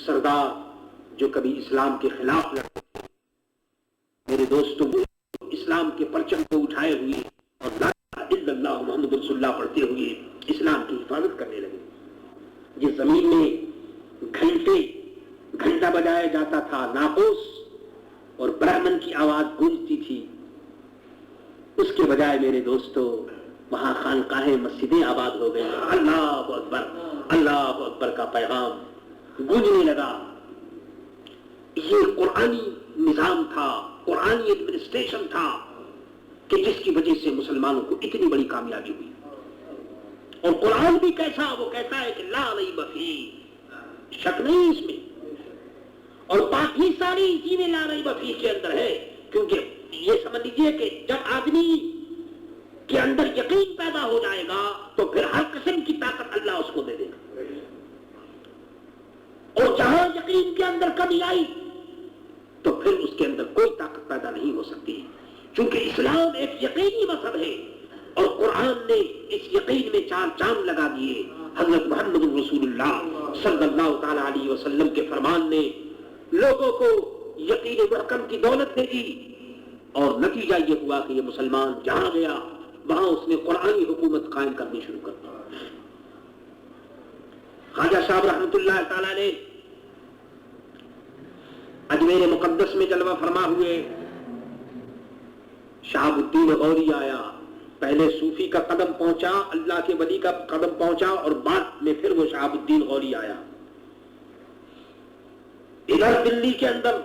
سردار جو کبھی اسلام کے خلاف لڑتے تھے، میرے دوستوں اسلام کے پرچم کو اٹھائے ہوئے اور لا الہ الا اللہ محمد رسول اللہ پڑھتے ہوئے اسلام کی حفاظت کرنے لگے. جس زمین میں گھنٹہ بجایا جاتا تھا، ناقوس اور برہمن کی آواز گونجتی تھی، اس کے بجائے میرے دوستوں وہاں خانقاہیں مسجدیں آباد ہو گئی. اللہ اکبر کا پیغام گونجنے لگا. یہ قرآنی نظام تھا، قرآنی ایڈمنسٹریشن تھا کہ جس کی وجہ سے مسلمانوں کو اتنی بڑی کامیابی ہوئی. اور قرآن بھی کیسا، وہ کہتا ہے کہ لا ریب فیہ، شک نہیں اس میں، اور باقی ساری چیزیں لا ریب فیہ کے اندر ہے. کیونکہ یہ سمجھ لیجیے کہ جب آدمی کے اندر یقین پیدا ہو جائے گا تو پھر ہر قسم کی طاقت اللہ اس کو دے دے گا. اور جہاں یقین کے اندر کمی آئی تو پھر اس کے اندر کوئی طاقت پیدا نہیں ہو سکتی. چونکہ اسلام ایک یقینی مذہب ہے اور قرآن نے اس یقین میں 4 چاند لگا دیے. حضرت محمد رسول اللہ صلی اللہ تعالی علیہ وسلم کے فرمان نے لوگوں کو یقین محکم کی دولت دے دی، اور نتیجہ یہ ہوا کہ یہ مسلمان جہاں گیا وہاں اس نے قرآنی حکومت قائم کرنی شروع کر دی. خواجہ صاحب رحمۃ اللہ تعالی نے اجمیر مقدس میں جلوہ فرما ہوئے. شہاب الدین غوری آیا، پہلے صوفی کا قدم پہنچا، اللہ کے ولی کا قدم پہنچا، اور بعد میں پھر وہ شہاب الدین غوری آیا. ادھر دلی کے اندر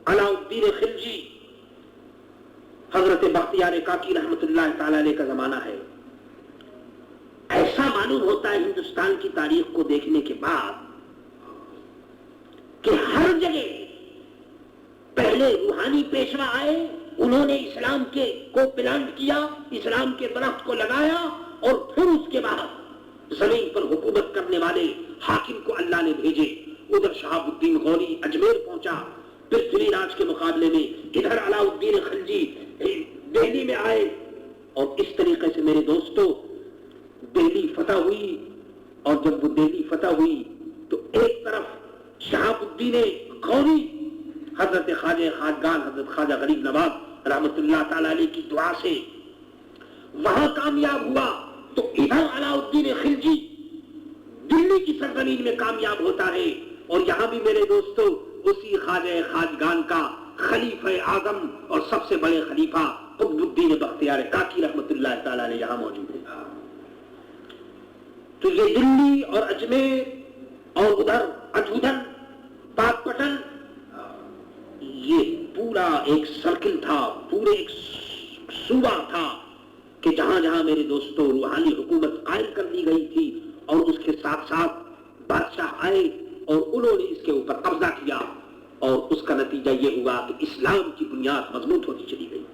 علاء الدین خلجی، حضرت بختیار کاکی رحمۃ اللہ تعالی علیہ کا زمانہ ہے. ایسا معلوم ہوتا ہے ہندوستان کی تاریخ کو دیکھنے کے بعد کہ ہر جگہ پہلے روحانی پیشوا آئے، انہوں نے اسلام کو پلانٹ کیا، اسلام کے درخت کو لگایا، اور پھر اس کے بعد زمین پر حکومت کرنے والے حاکم کو اللہ نے بھیجے. ادھر شہاب الدین غوری اجمیر پہنچا، پرتھوی راج کے مقابلے میں ادھر علاء الدین خلجی دہلی میں آئے. اور اس طریقے سے میرے دوستوں دہلی فتح ہوئی. اور جب وہ دہلی فتح ہوئی تو ایک طرف شہاب الدین غوری حضرت خواجہ خواجگان حضرت خواجہ غریب نواز رحمت اللہ تعالی علیہ کی دعا سے وہاں کامیاب ہوا، تو ادھر علاء الدین خلجی دلی کی سرزمین میں کامیاب ہوتا ہے. اور یہاں بھی میرے دوستوں اسی خواجہ خواجگان کا خلیفہ اعظم اور سب سے بڑے خلیفہ قطب الدین بختیار کاکی رحمت اللہ تعالی علیہ یہاں موجود ہے. تو یہ دلی اور اجمیر اور ادھر اجودھن پاک پٹن، یہ پورا ایک سرکل تھا، پورے ایک صوبہ تھا کہ جہاں جہاں میرے دوستوں روحانی حکومت قائم کر دی گئی تھی، اور اس کے ساتھ ساتھ بادشاہ آئے اور انہوں نے اس کے اوپر قبضہ کیا، اور اس کا نتیجہ یہ ہوا کہ اسلام کی بنیاد مضبوط ہوتی چلی گئی.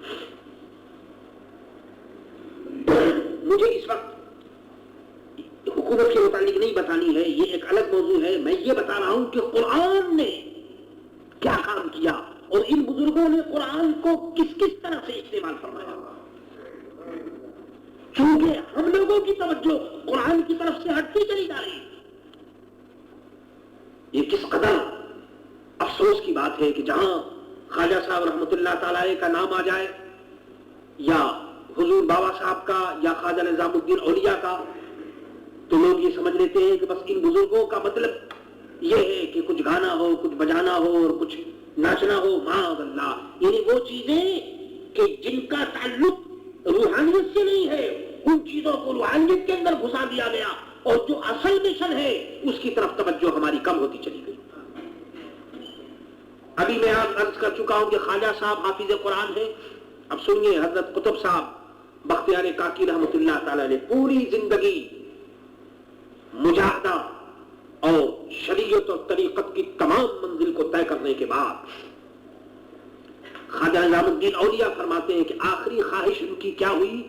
مجھے اس وقت حکومت کے متعلق نہیں بتانی ہے، یہ ایک الگ موضوع ہے. میں یہ بتا رہا ہوں کہ قرآن نے کیا کام کیا اور ان بزرگوں نے قرآن کو کس کس طرح سے استعمال فرمایا. کیونکہ ہم لوگوں کی توجہ قرآن کی طرف سے ہٹتی چلی جا رہی ہے. یہ کس قدر افسوس کی بات ہے کہ جہاں خواجہ صاحب رحمۃ اللہ تعالی کا نام آ جائے، یا حضور بابا صاحب کا، یا خواجہ نظام الدین اولیاء کا، تو لوگ یہ سمجھ لیتے ہیں کہ بس ان بزرگوں کا مطلب یہ ہے کہ کچھ گانا ہو، کچھ بجانا ہو اور کچھ ناچنا ہو. معاذ اللہ، یعنی وہ چیزیں کہ جن کا تعلق روحانیت سے نہیں ہے، ان چیزوں کو روحانیت کے اندر گھسا دیا گیا، اور جو اصل مشن ہے اس کی طرف توجہ ہماری کم ہوتی چلی گئی. ابھی میں عرض کر چکا ہوں کہ خواجہ صاحب حافظ قرآن ہے. اب سنیے، حضرت قطب صاحب بختیار کاکی رحمۃ اللہ تعالی نے پوری زندگی مجاہدہ اور شریعت اور طریقت کی تمام منزل کو طے کرنے کے بعد خواجہ نظام الدین اولیاء فرماتے ہیں کہ آخری خواہش ان کی کیا ہوئی؟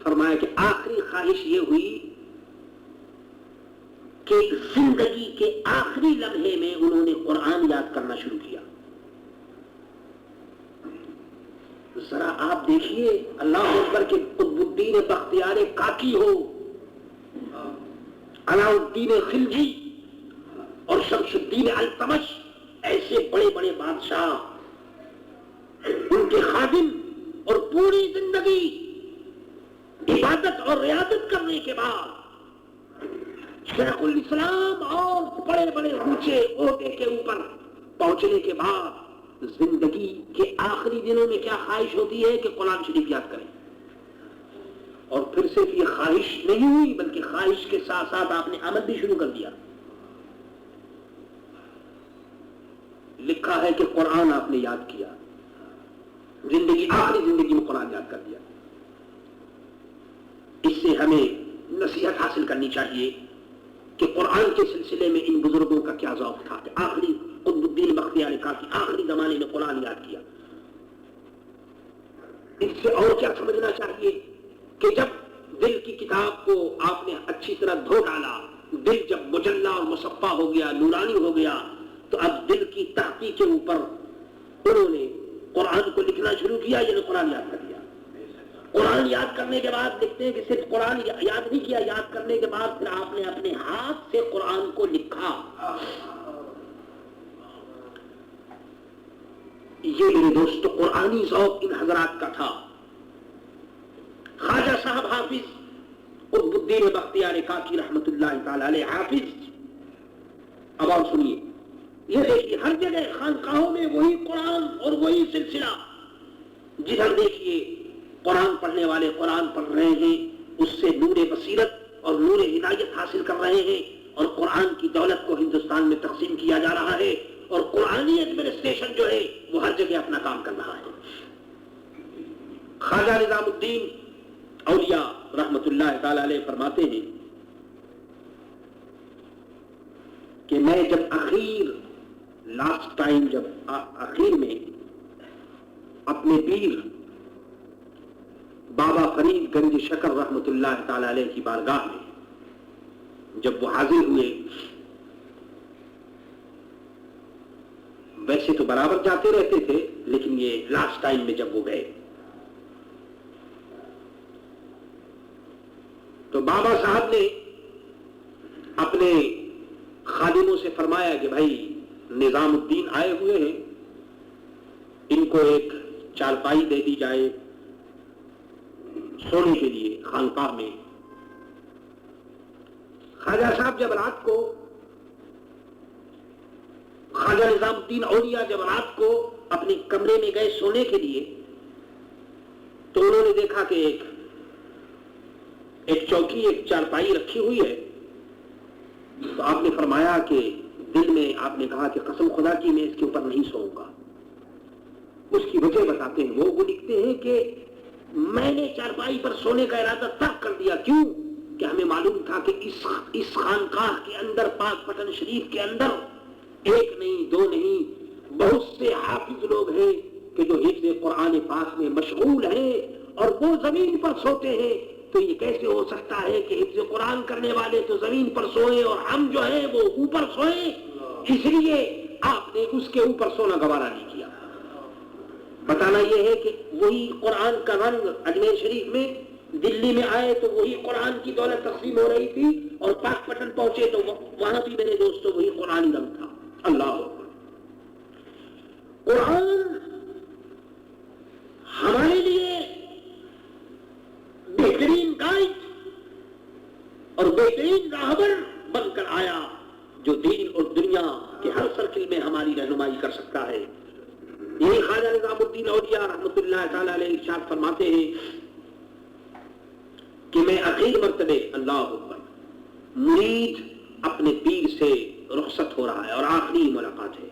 فرمایا کہ آخری خواہش یہ ہوئی کہ زندگی کے آخری لمحے میں انہوں نے قرآن یاد کرنا شروع کیا. ذرا آپ دیکھیے، اللہ اکبر کے قطب الدین بختیار کاکی ہو، علاء الدین خلجی، اور شمس الدین التمش، ایسے بڑے بڑے بادشاہ، ان کے خادم، اور پوری زندگی عبادت اور ریاضت کرنے کے بعد شیخ الاسلام اور بڑے بڑے اونچے عہدے کے اوپر پہنچنے کے بعد زندگی کے آخری دنوں میں کیا خواہش ہوتی ہے کہ قرآن شریف یاد کریں. اور پھر صرف یہ خواہش نہیں ہوئی بلکہ خواہش کے ساتھ ساتھ آپ نے عمل بھی شروع کر دیا. لکھا ہے کہ قرآن آپ نے یاد کیا، آخری زندگی میں قرآن یاد کر دیا. اس سے ہمیں نصیحت حاصل کرنی چاہیے کہ قرآن کے سلسلے میں ان بزرگوں کا کیا ذوق تھا کہ آخری قطب الدین بختیار کافی آخری زمانے میں قرآن یاد کیا. اس سے اور کیا سمجھنا چاہیے کہ جب دل کی کتاب کو آپ نے اچھی طرح دھو ڈالا، دل جب مجلہ اور مصفا ہو گیا، نورانی ہو گیا، تو اب دل کی تحقیق کے اوپر انہوں نے قرآن کو لکھنا شروع کیا، یعنی قرآن یاد کر دیا. قرآن یاد کرنے کے بعد لکھتے ہیں کہ صرف قرآن یاد نہیں کیا، یاد کرنے کے بعد پھر آپ نے اپنے ہاتھ سے قرآن کو لکھا. یہ میرے دوستو قرآنی ذوق ان حضرات کا تھا. خواجہ صاحب حافظ قطب الدین بختیار کاکی رحمت اللہ تعالی علیہ حافظ، اب اور سنیے، یہ دیکھیے ہر جگہ خانقاہوں میں وہی قرآن اور وہی سلسلہ. جدھر دیکھیے قرآن پڑھنے والے قرآن پڑھ رہے ہیں، اس سے نور بصیرت اور نور ہدایت حاصل کر رہے ہیں، اور قرآن کی دولت کو ہندوستان میں تقسیم کیا جا رہا ہے، اور قرآنی ایڈمنسٹریشن جو ہے وہ ہر جگہ اپنا کام کر رہا ہے. خواجہ نظام الدین اولیاء رحمت اللہ تعالی علیہ فرماتے ہیں کہ میں جب لاسٹ ٹائم جب اخیر میں اپنے پیر بابا فرید گنج شکر رحمت اللہ تعالی علیہ کی بارگاہ میں جب وہ حاضر ہوئے، ویسے تو برابر جاتے رہتے تھے لیکن یہ لاسٹ ٹائم میں جب وہ گئے تو بابا صاحب نے اپنے خادموں سے فرمایا کہ بھائی نظام الدین آئے ہوئے ہیں، ان کو ایک چارپائی دے دی جائے سونے کے لیے خانقاہ میں. خواجہ صاحب جب رات کو، خواجہ نظام الدین اولیاء جب رات کو اپنے کمرے میں گئے سونے کے لیے تو انہوں نے دیکھا کہ ایک چوکی، ایک چارپائی رکھی ہوئی ہے. تو آپ نے فرمایا کہ دل میں آپ نے کہا کہ قسم خدا کی میں اس کے اوپر نہیں سوؤں گا. اس کی وجہ بتاتے ہیں وہ لکھتے ہیں کہ میں نے چارپائی پر سونے کا ارادہ ترک کر دیا. کیوں کہ ہمیں معلوم تھا کہ اس خانقاہ کے اندر، پاک پٹن شریف کے اندر ایک نہیں دو نہیں بہت سے حافظ لوگ ہیں کہ جو حفظ قرآن پاک میں مشغول ہیں اور وہ زمین پر سوتے ہیں. تو یہ کیسے ہو سکتا ہے کہ حفظ قرآن کرنے والے تو زمین پر سوئیں اور ہم جو ہیں وہ اوپر سوئیں؟ اس لیے آپ نے اس کے اوپر سونا گوارا نہیں کیا. بتانا یہ ہے کہ وہی قرآن کا رنگ اجمیر شریف میں، دلی میں آئے تو وہی قرآن کی دولت تقسیم ہو رہی تھی، اور پاک پٹن پہنچے تو وہاں بھی میرے دوستوں وہی قرآنی رنگ تھا. اللہ اکبر. قرآن ہمارے لیے بہترین گائیڈ اور بہترین راہبر بن کر آیا جو دین اور دنیا کے ہر سرکل میں ہماری رہنمائی کر سکتا ہے. یہی خواجہ نظام الدین اولیاء رحمت اللہ تعالی علیہ ارشاد فرماتے ہیں کہ میں آخری مرتبے، اللہ اکبر، مرید اپنے پیر سے رخصت ہو رہا ہے اور آخری ملاقات ہے.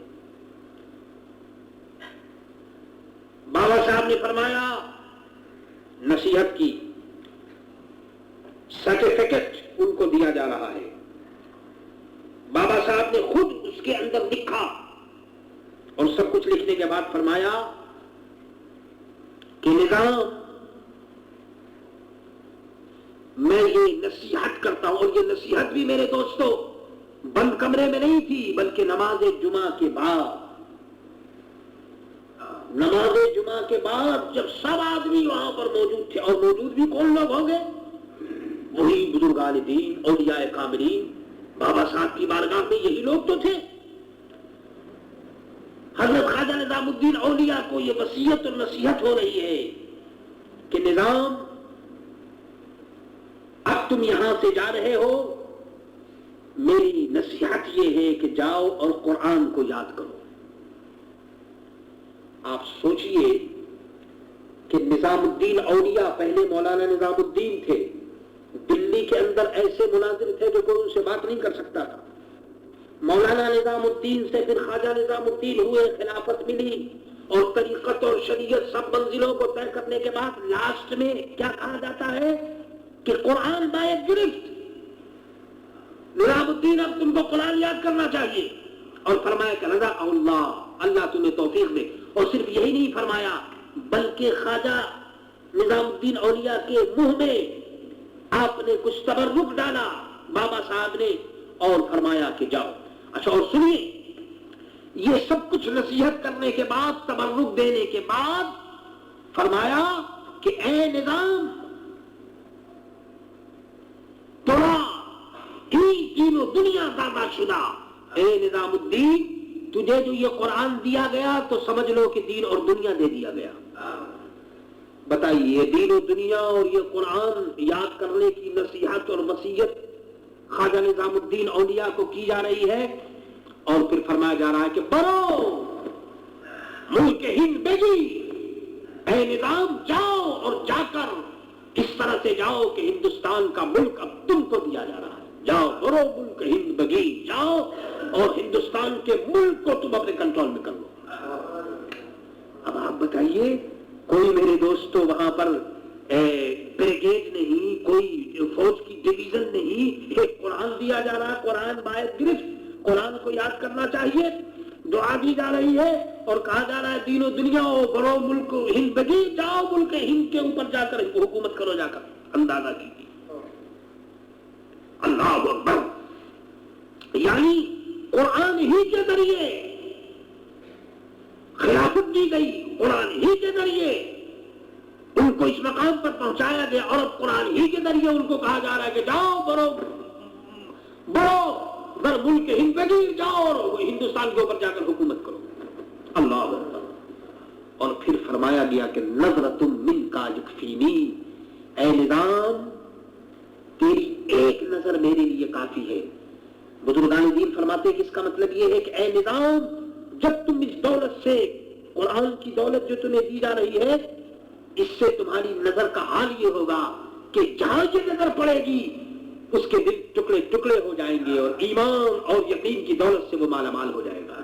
بابا صاحب نے فرمایا، نصیحت کی، سرٹیفکیٹ ان کو دیا جا رہا ہے. بابا صاحب نے خود اس کے اندر لکھا اور سب کچھ لکھنے کے بعد فرمایا کہ نظام، میں یہ نصیحت کرتا ہوں، اور یہ نصیحت بھی میرے دوستوں بند کمرے میں نہیں تھی بلکہ نماز جمعہ کے بعد. نماز جمعہ کے بعد جب سب آدمی وہاں پر موجود تھے، اور موجود بھی کون لوگ ہوں گے؟ وہی بزرگان دین، اولیاء کاملین بابا صاحب کی بارگاہ میں یہی لوگ تو تھے. حضرت خواجہ نظام الدین اولیاء کو یہ وصیت اور نصیحت ہو رہی ہے کہ نظام، اب تم یہاں سے جا رہے ہو، میری نصیحت یہ ہے کہ جاؤ اور قرآن کو یاد کرو. آپ سوچئے کہ نظام الدین اولیاء پہلے مولانا نظام الدین تھے، دلی کے اندر ایسے مناظر تھے کہ کوئی ان سے بات نہیں کر سکتا تھا. مولانا نظام الدین سے پھر خواجہ نظام الدین ہوئے، خلافت ملی اور طریقت اور شریعت سب منزلوں کو طے کرنے کے بعد لاسٹ میں کیا کہا جاتا ہے کہ قرآن باید گرفت. نظام الدین اب تم کو قرآن یاد کرنا چاہیے، اور فرمایا کہ رضا اللہ، اللہ تمہیں توفیق دے. اور صرف یہی نہیں فرمایا بلکہ خواجہ نظام الدین اولیاء کے منہ میں آپ نے کچھ تبرک ڈالا بابا صاحب نے، اور فرمایا کہ جاؤ. اچھا، اور سنیے، یہ سب کچھ نصیحت کرنے کے بعد، تبرک دینے کے بعد فرمایا کہ اے نظام، ترا ہی دین و دنیا دادا شدہ. اے نظام الدین، تجھے جو یہ قرآن دیا گیا تو سمجھ لو کہ دین اور دنیا دے دیا گیا. بتائیے، دین و دنیا اور یہ قرآن یاد کرنے کی نصیحت اور وصیت خواجہ نظام الدین اولیاء کو کی جا رہی ہے، اور پھر فرمایا جا رہا ہے کہ برو ملک ہند بیجی. اے نظام، جاؤ اور جا کر اس طرح سے جاؤ کہ ہندوستان کا ملک اب تم کو دیا جا رہا ہے. جاؤ برو ملک ہند بگی، جاؤ اور ہندوستان کے ملک کو تم اپنے کنٹرول میں کر لو. اب آپ بتائیے، کوئی میرے دوستو وہاں پر بریگیڈ نہیں، کوئی فوج کی ڈویژن نہیں، ایک قرآن دیا جا رہا ہے، قرآن باید گرفت، قرآن کو یاد کرنا چاہیے، دعا دی جا رہی ہے اور کہا جا رہا ہے دین و دنیا ہو بڑو ملک ہند بگی، جاؤ ملک ہند کے اوپر جا کر حکومت کرو. جا کر اندازہ کیجیے. اللہ اکبر. یعنی قرآن ہی کے ذریعے خلافت دی گئی، قرآن ہی کے ذریعے ان کو اس مقام پر پہنچایا گیا، اور اب قرآن ہی کے ذریعے ان کو کہا جا رہا ہے کہ جاؤ برو در ملک ہند میں جاؤ اور ہندوستان کے اوپر جا کر حکومت کرو. اللہ اکبر. اور پھر فرمایا گیا کہ نظرۃ منکا یکفینی. اے نظام، تیری ایک نظر میرے لیے کافی ہے. بزرگان دین فرماتے ہیں کہ اس کا مطلب یہ ہے کہ اے نظام، جب تم اس دولت سے، قرآن کی دولت جو تمہیں دی جا رہی ہے، اس سے تمہاری نظر کا حال یہ ہوگا کہ جہاں یہ نظر پڑے گی اس کے دل ٹکڑے ٹکڑے ہو جائیں گے، اور ایمان اور یقین کی دولت سے وہ مالا مال ہو جائے گا.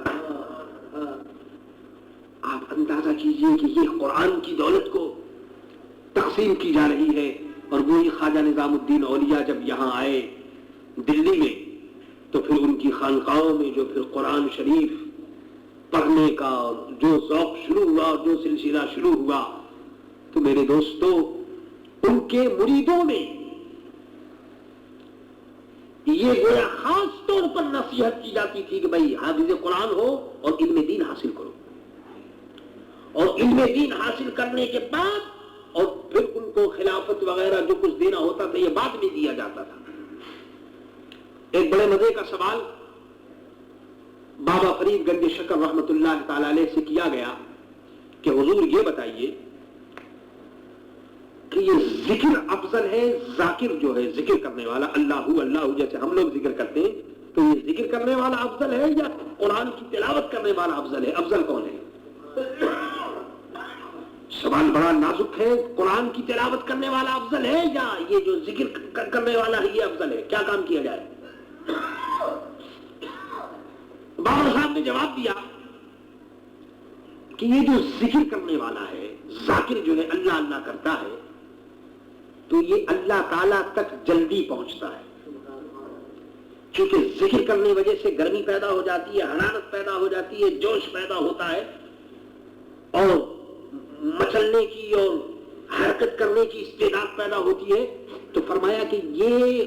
آپ اندازہ کیجئے کہ یہ قرآن کی دولت کو تقسیم کی جا رہی ہے. اور وہی خواجہ نظام الدین اولیاء جب یہاں آئے دلی میں، تو پھر ان کی خانقاہوں میں جو پھر قرآن شریف پڑھنے کا جو ذوق شروع ہوا اور جو سلسلہ شروع ہوا، تو میرے دوستو، ان کے مریدوں میں یہ گویا خاص طور پر نصیحت کی جاتی تھی کہ بھائی حافظ قرآن ہو اور علم دین حاصل کرو، اور علم دین حاصل کرنے کے بعد اور پھر ان کو خلافت وغیرہ جو کچھ دینا ہوتا تھا یہ بعد میں دیا جاتا تھا. ایک بڑے مزے کا سوال بابا فرید گنج شکر رحمت اللہ تعالی علیہ سے کیا گیا کہ حضور یہ بتائیے کہ یہ ذکر افضل ہے، ذاکر جو ہے ذکر کرنے والا، اللہ اللہ جیسے ہم لوگ ذکر کرتے ہیں، تو یہ ذکر کرنے والا افضل ہے یا قرآن کی تلاوت کرنے والا افضل ہے؟ افضل کون ہے؟ سوال بڑا نازک ہے. قرآن کی تلاوت کرنے والا افضل ہے یا یہ جو ذکر کرنے والا ہے یہ افضل ہے؟ کیا کام کیا جائے؟ بابا صاحب نے جواب دیا کہ یہ جو ذکر کرنے والا ہے، ذاکر جو ہے اللہ اللہ کرتا ہے، تو یہ اللہ تعالیٰ تک جلدی پہنچتا ہے. کیونکہ ذکر کرنے کی وجہ سے گرمی پیدا ہو جاتی ہے، حرارت پیدا ہو جاتی ہے، جوش پیدا ہوتا ہے، اور مچلنے کی اور حرکت کرنے کی استعداد پیدا ہوتی ہے. تو فرمایا کہ یہ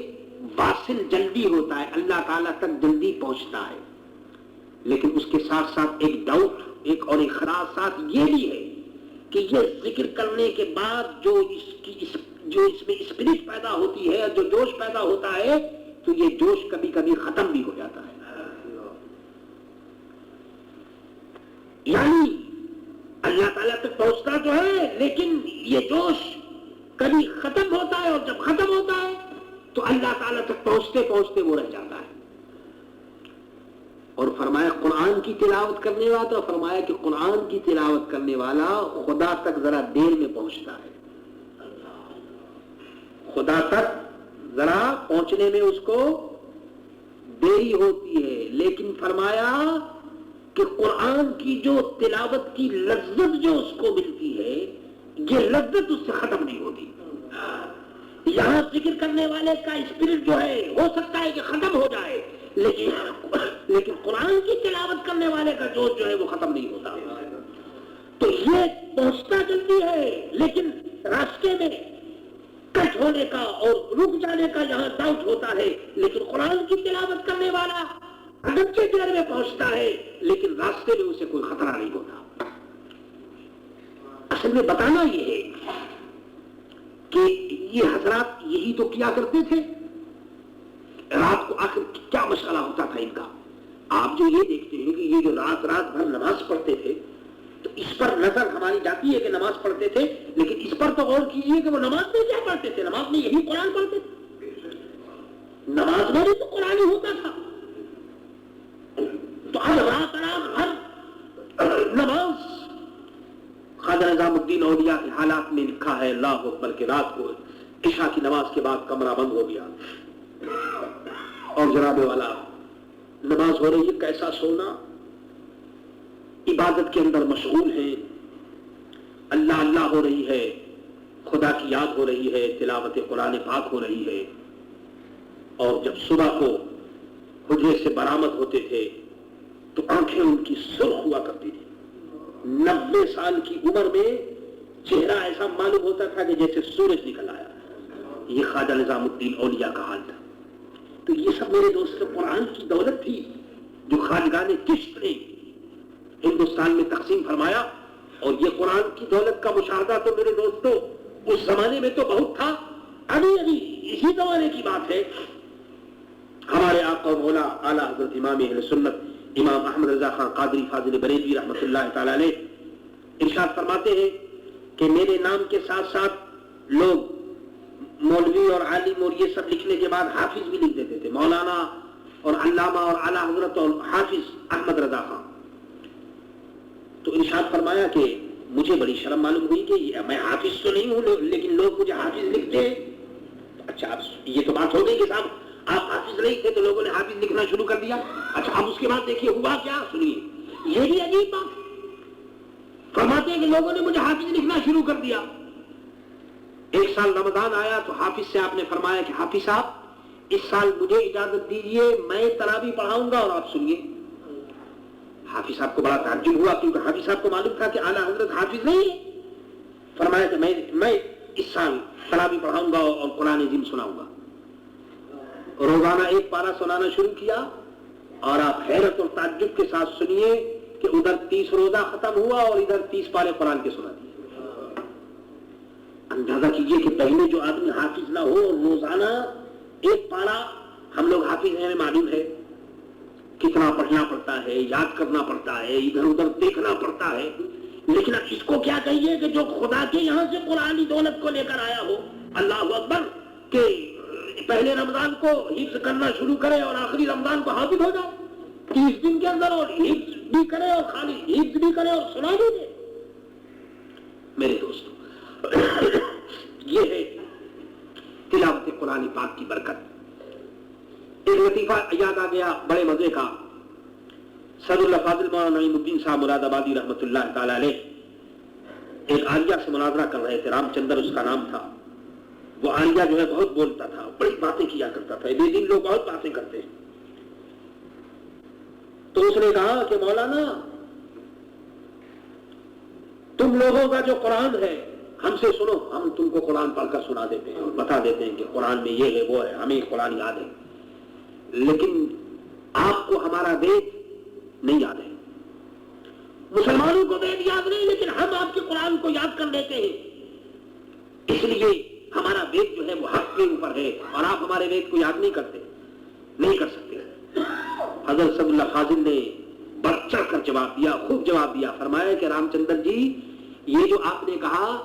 واصل جلدی ہوتا ہے، اللہ تعالیٰ تک جلدی پہنچتا ہے. لیکن اس کے ساتھ ساتھ ایک ڈاؤٹ، ایک اور ایک خراج ساتھ یہ بھی ہے کہ یہ ذکر کرنے کے بعد جو اس میں اسپرٹ پیدا ہوتی ہے، جو جوش پیدا ہوتا ہے، تو یہ جوش کبھی کبھی ختم بھی ہو جاتا ہے. یعنی اللہ تعالیٰ تک پہنچتا تو ہے لیکن یہ جوش کبھی ختم ہوتا ہے، اور جب ختم ہوتا ہے تو اللہ تعالیٰ تک پہنچتے پہنچتے وہ رہ جاتا ہے. اور فرمایا قرآن کی تلاوت کرنے والا، تو فرمایا کہ قرآن کی تلاوت کرنے والا خدا تک ذرا دیر میں پہنچتا ہے، خدا تک ذرا پہنچنے میں اس کو دیری ہوتی ہے. لیکن فرمایا کہ قرآن کی جو تلاوت کی لذت جو اس کو ملتی ہے، یہ لذت اس سے ختم نہیں ہوتی. یہاں ذکر کرنے والے کا اسپرٹ جو ہے ہو سکتا ہے کہ ختم ہو جائے، لیکن قرآن کی تلاوت کرنے والے کا جوش جو ہے وہ ختم نہیں ہوتا. تو یہ پہنچتا جلدی ہے لیکن راستے میں کٹ ہونے کا اور رک جانے کا یہاں ڈاؤٹ ہوتا ہے. لیکن قرآن کی تلاوت کرنے والا اگرچہ دیر میں پہنچتا ہے لیکن راستے میں اسے کوئی خطرہ نہیں ہوتا. اصل میں بتانا یہ ہے کہ یہ حضرات یہی تو کیا کرتے تھے. رات کو آخر کیا مشغلہ ہوتا تھا ان کا. آپ جو یہ دیکھتے ہیں کہ یہ جو رات بھر نماز پڑھتے تھے، تو اس پر نظر ہماری جاتی ہے کہ نماز پڑھتے تھے، لیکن اس پر تو غور کیجیے کہ وہ نماز میں کیا پڑھتے تھے. نماز میں یہی قرآن پڑھتے تھے، نماز میں بھی تو قرآن ہی ہوتا تھا. تو اب رات بھر نماز. خواجہ نظام الدین اولیاء کے حالات میں لکھا ہے اللہ اکبر کہ رات کو عشاء کی نماز کے بعد کمرہ بند ہو گیا اور جناب والا نماز ہو رہی ہے، کیسا سونا، عبادت کے اندر مشغول ہیں، اللہ اللہ ہو رہی ہے، خدا کی یاد ہو رہی ہے، تلاوت قرآن پاک ہو رہی ہے. اور جب صبح کو حجرے سے برآمد ہوتے تھے تو آنکھیں ان کی سرخ ہوا کرتی تھی. 90 سال کی عمر میں چہرہ ایسا معلوم ہوتا تھا کہ جیسے سورج نکل آیا. یہ خواجہ نظام الدین اولیاء کا حال تھا. تو یہ سب میرے دوست قرآن کی دولت تھی جو خواجگان چشت نے ہندوستان میں تقسیم فرمایا. اور یہ قرآن کی دولت کا مشاہدہ تو میرے دوستوں اس زمانے میں تو بہت تھا. ابھی اسی زمانے کی بات ہے. ہمارے آقا و مولا اعلیٰ حضرت امام اہل سنت امام احمد رضا خان قادری فاضل بریلوی رحمۃ اللہ تعالی علیہ ارشاد فرماتے ہیں کہ میرے نام کے ساتھ ساتھ لوگ مولوی اور عالم اور یہ سب لکھنے کے بعد حافظ بھی لکھ دیتے تھے، مولانا اور علامہ اور اعلیٰ حضرت اور حافظ احمد رضا خان. تو ارشاد فرمایا کہ مجھے بڑی شرم معلوم ہوئی کہ میں حافظ تو نہیں ہوں لیکن لوگ مجھے حافظ لکھتے ہیں. اچھا اب یہ تو بات ہو گئی کہ صاحب آپ حافظ نہیں تھے تو لوگوں نے حافظ لکھنا شروع کر دیا. اچھا اب اس کے بعد دیکھیے ہوا کیا، سنیے. یہ بھی عجیب بات فرماتے ہیں کہ لوگوں نے مجھے حافظ لکھنا شروع کر دیا. ایک سال رمضان آیا تو حافظ سے آپ نے فرمایا کہ حافظ صاحب اس سال مجھے اجازت دیجئے میں تراویح پڑھاؤں گا اور آپ سنیے. حافظ صاحب کو بڑا تعجب ہوا کیونکہ حافظ صاحب کو معلوم تھا کہ اعلیٰ حضرت حافظ نہیں ہے. فرمایا کہ میں اس سال تراویح پڑھاؤں گا اور قرآن عظیم سناؤں گا. روزانہ ایک پارہ سنانا شروع کیا اور آپ حیرت اور تعجب کے ساتھ سنیے کہ ادھر 30 روزہ ختم ہوا اور ادھر 30 پارے قرآن کے سنا دیے. اندازہ کیجئے کہ پہلے جو آدمی حافظ نہ ہو اور روزانہ ایک پارہ، ہم لوگ حافظ ہیں معلوم ہے کتنا پڑھنا پڑتا ہے، یاد کرنا پڑتا ہے، ادھر ادھر دیکھنا پڑتا ہے. لیکن اب اس کو کیا کہیے کہ جو خدا کے یہاں سے قرآنی دولت کو لے کر آیا ہو، اللہ اکبر، کہ پہلے رمضان کو حفظ کرنا شروع کرے اور آخری رمضان کو حافظ ہو جائے 30 دن کے اندر، اور حفظ بھی کرے اور خالی حفظ بھی کرے اور سنا بھی دے. میرے دوستوں یہ ہے تلاوت قرآن پاک کی برکت. ایک لطیفہ یاد آ گیا بڑے مزے کا. صدر الفاضل مولانا نعیم الدین صاحب مراد آبادی رحمۃ اللہ تعالی علیہ ایک عالیہ سے مناظرہ کر رہے تھے. رام چندر اس کا نام تھا. وہ عالیہ جو ہے بہت بولتا تھا، بڑی باتیں کیا کرتا تھا. بے دین لوگ بہت باتیں کرتے ہیں. تو اس نے کہا کہ مولانا تم لوگوں کا جو قرآن ہے ہم سے سنو، ہم تم کو قرآن پڑھ کر سنا دیتے ہیں اور بتا دیتے ہیں کہ قرآن میں یہ ہے وہ ہے، ہمیں قرآن یاد ہے، لیکن آپ کو ہمارا وید نہیں یاد ہے. مسلمانوں کو وید یاد نہیں لیکن ہم آپ کے قرآن کو یاد کر لیتے ہیں. اس لیے ہمارا وید جو ہے وہ حق کے اوپر ہے اور آپ ہمارے وید کو یاد نہیں کرتے. نہیں کر سکتے. حضرت صلی اللہ فاضل نے بڑھ چڑھ کر جواب دیا, خوب جواب دیا. فرمایا کہ رام چندر جی, یہ جو آپ نے کہا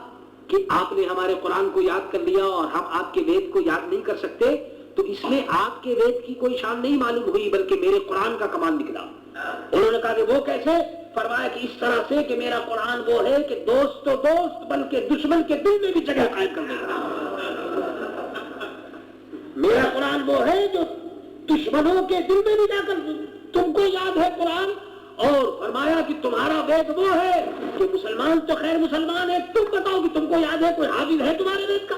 کہ آپ نے ہمارے قرآن کو یاد کر لیا اور ہم آپ کے وید کو یاد نہیں کر سکتے, تو اس میں آپ کے وید کی کوئی شان نہیں معلوم ہوئی بلکہ میرے قرآن کا کمال نکلا. انہوں نے کہا کہ وہ کیسے؟ فرمایا کہ اس طرح سے کہ میرا قرآن وہ ہے کہ دوست تو دوست بلکہ دشمن کے دل میں بھی جگہ قائم کر دے گا. میرا قرآن وہ ہے جو دشمنوں کے دل میں بھی جا کر, تم کو یاد ہے قرآن, اور فرمایا کہ تمہارا وید وہ ہے کہ مسلمان تو خیر مسلمان ہے, تم بتاؤ کہ تم کو یاد ہے کوئی حافظ ہے تمہارے وید کا؟